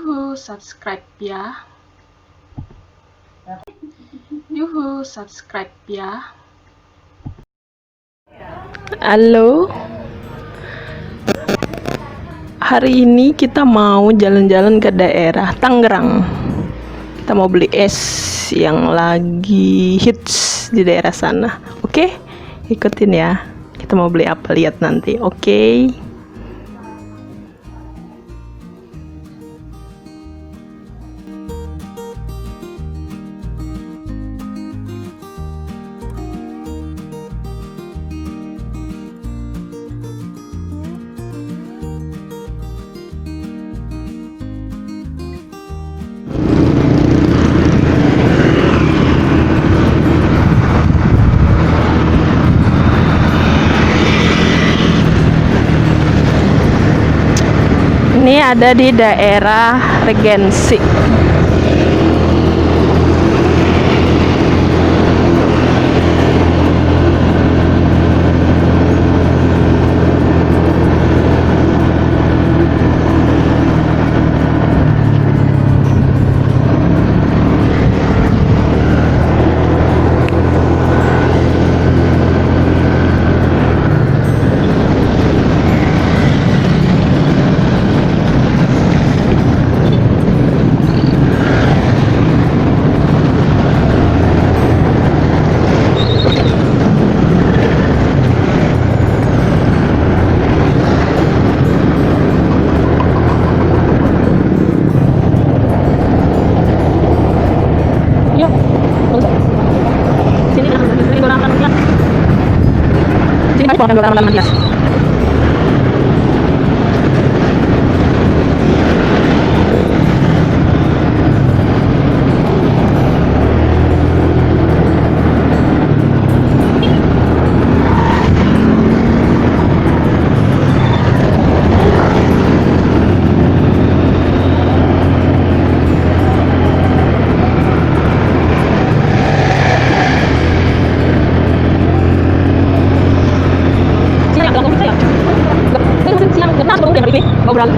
Yuhu, subscribe ya. Yuhu, subscribe ya. Halo. Hari ini kita mau jalan-jalan ke daerah Tangerang. Kita mau beli es yang lagi hits di daerah sana. Oke? Ikutin ya. Kita mau beli apa, lihat nanti. Oke? Ini ada di daerah Regensi. Makan dua kamar mandi. Ngobrol.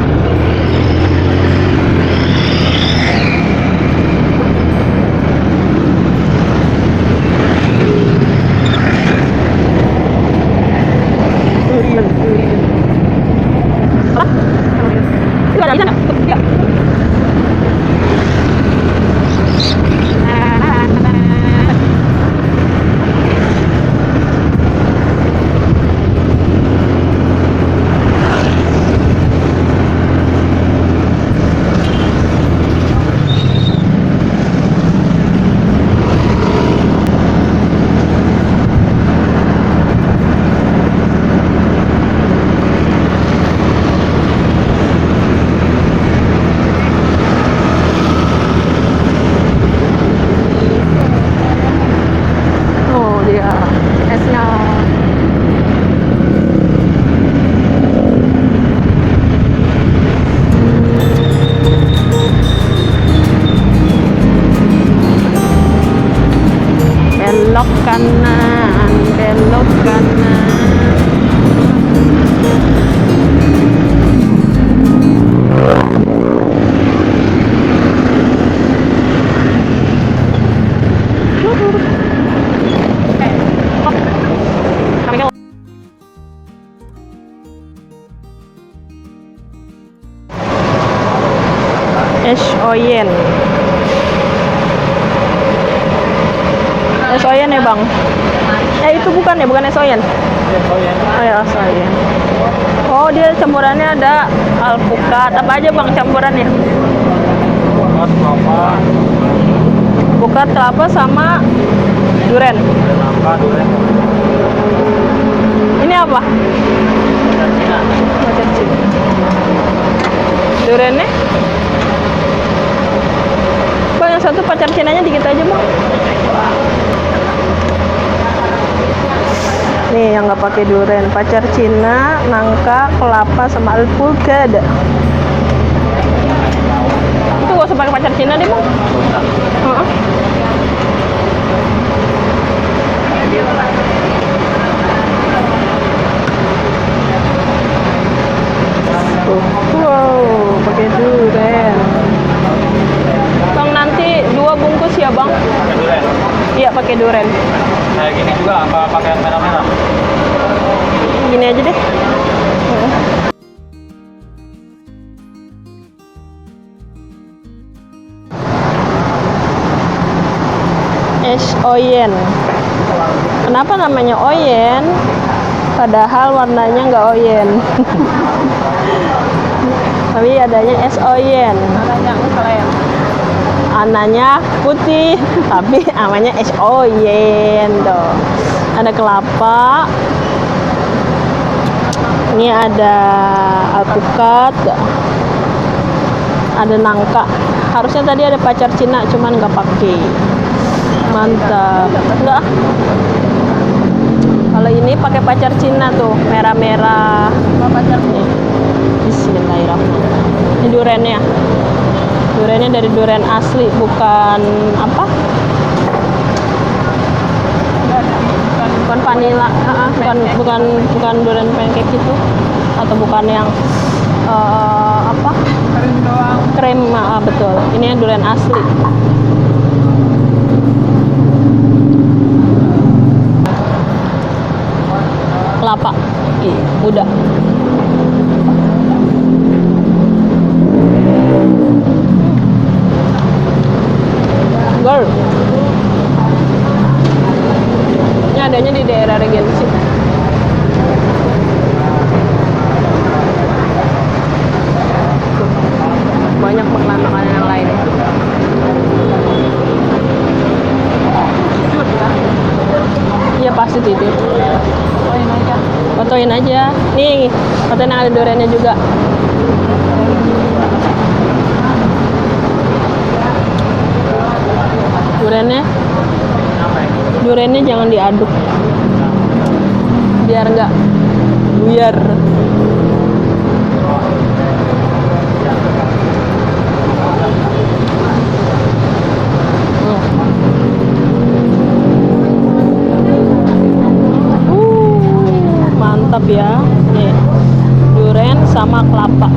Itu ada ikan nggak? Belok kanan, belok kanan. Es Oyen. Es Oyen ya bang? Itu bukan ya, bukan es Oyen? Oh ya, es Oyen. Oh, dia campurannya ada alpukat. Apa aja bang campurannya? Alpukat, kelapa. Alpukat, kelapa sama duren. Kelapa, duren. Ini apa? Macan Cina. Durennya? Bang, yang satu pacar cinanya dikit aja bang. Nih yang nggak pakai duren, pacar Cina, nangka, kelapa sama alpukat. Itu gak usah pakai pacar Cina deh bang. Wow, pakai duren. pakai durian. Kayak gini juga apa pakai yang merah-merah? Gini aja deh. Es oyen. Kenapa namanya oyen? Padahal warnanya nggak oyen. Tapi adanya es oyen. Ananya putih, tapi namanya es oyen tuh. Ada kelapa. Ini ada alpukat. Ada nangka. Harusnya tadi ada pacar Cina, cuman nggak pakai. Mantap. Enggak. Kalau ini pakai pacar Cina tuh, merah-merah. Apa pacarnya? Bismillahirrahmanirrahim. Ini duriannya. Duriannya dari durian asli, bukan apa? Bukan vanilla, bukan durian pancake itu, atau bukan yang apa? Krim doang. Krim, betul. Ini durian asli. Kelapa muda. Girl. Ini adanya di daerah Regensi. Banyak makanan yang lain. Iya pasti tidur. Fotoin aja. Fotoin aja. Nih, fotoin yang ada duriannya juga. Duriannya jangan diaduk. Biar enggak buyar. Mantap ya. Nih, durian sama kelapa.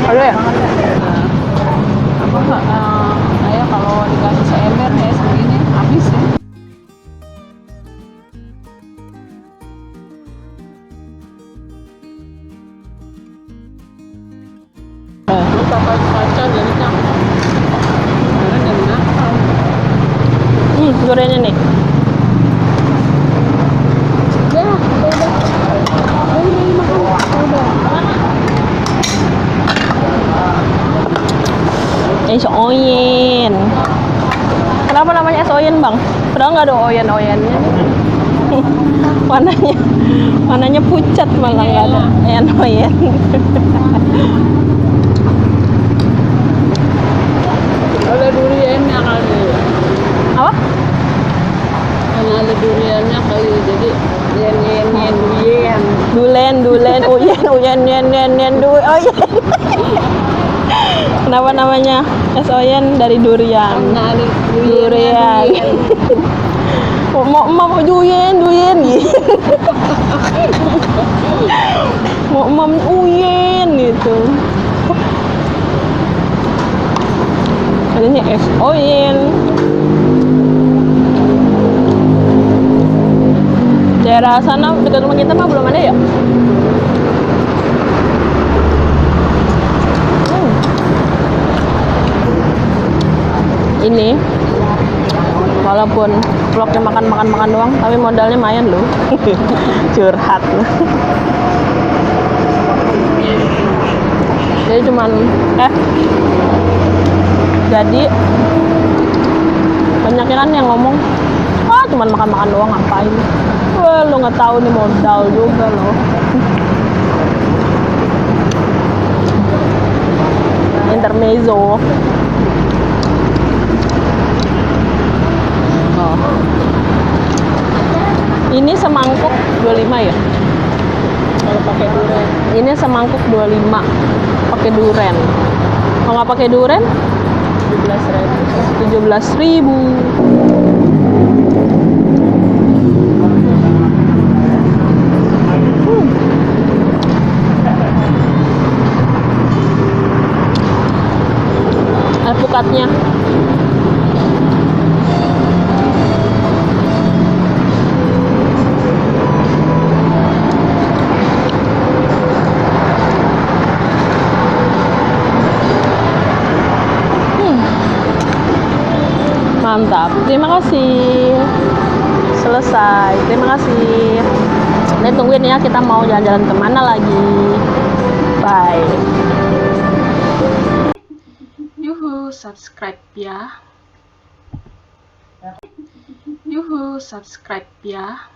Ada ya? Apa saya kalau dikasih seember ya segini habis ya. Lupa kaca jadinya. Karena dari nakal. Duriannya nih. Ya, udah. Ini makan. Udah. Es oyen. Kenapa namanya es oyen, Bang? Padahal nggak ada oyen-oyennya nih. warnanya pucat malah nggak ada oyen-oyen. Ada duriannya kali. Apa? Karena ada duriannya kali jadi yen Dulen, uyen, yen, oyen. Kenapa namanya es oyen? Dari durian. karena ada Durian. Mau durian gitu. Mau uyen gitu. Adanya es oyen. Daerah sana dekat rumah kita mah belum ada ya? Ini walaupun vlognya makan doang, tapi modalnya lumayan loh. Curhat. Jadi cuman jadi banyak kan yang ngomong, cuman makan doang ngapain? Wah, lo nggak tahu nih modal juga loh. Intermezzo. Ini semangkuk 25 ya? kalau pakai durian. Ini semangkuk 25 pakai duren. Kalau nggak pakai duren 17.000. bumbunya. Mantap, terima kasih. Selesai, terima kasih. Nanti tungguin ya, kita mau jalan-jalan kemana lagi. Bye. Yuhu, subscribe ya. Yuhu, subscribe ya.